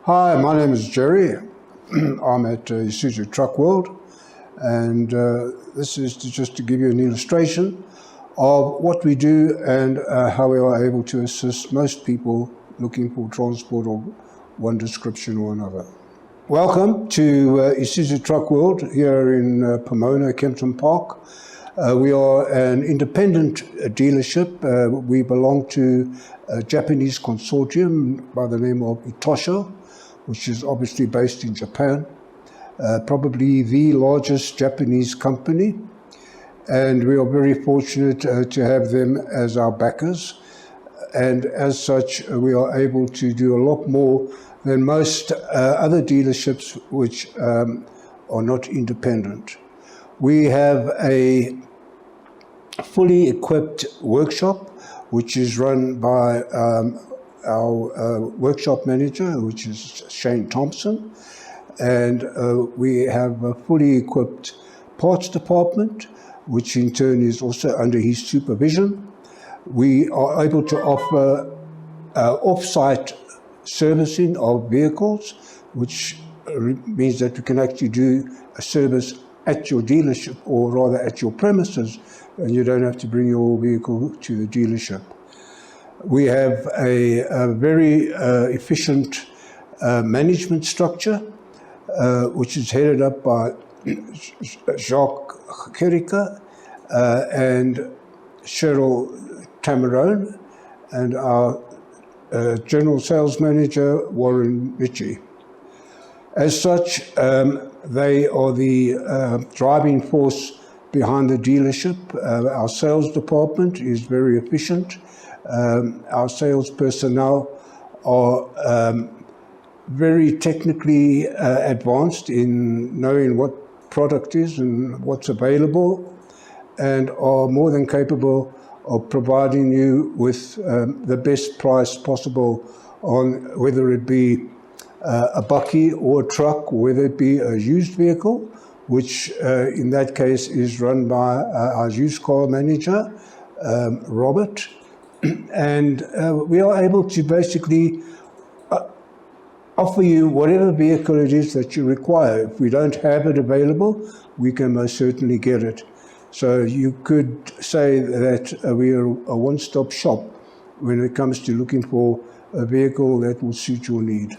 Hi, my name is Jerry. I'm at Isuzu Truck World, and this is just to give you an illustration of what we do and how we are able to assist most people looking for transport of one description or another. Welcome to Isuzu Truck World here in Pomona, Kempton Park. We are an independent dealership. We belong to a Japanese consortium by the name of Itocho, which is obviously based in Japan, probably the largest Japanese company. And we are very fortunate to have them as our backers. And as such, we are able to do a lot more than most other dealerships which are not independent. We have a fully equipped workshop, which is run by our workshop manager, which is Shane Thompson, and we have a fully equipped parts department, which in turn is also under his supervision. We are able to offer off-site servicing of vehicles, which means that we can actually do a service at your dealership, or rather at your premises, and you don't have to bring your vehicle to the dealership. We have a very efficient management structure, which is headed up by Jacques Kerika and Cheryl Tamarone, and our General Sales Manager, Warren Ritchie. As such, they are the driving force behind the dealership. Our sales department is very efficient. Our sales personnel are very technically advanced in knowing what product is and what's available, and are more than capable of providing you with the best price possible on whether it be a bakkie or a truck, or whether it be a used vehicle, which in that case is run by our used car manager, Robert. And we are able to basically offer you whatever vehicle it is that you require. If we don't have it available, we can most certainly get it. So you could say that we are a one-stop shop when it comes to looking for a vehicle that will suit your need.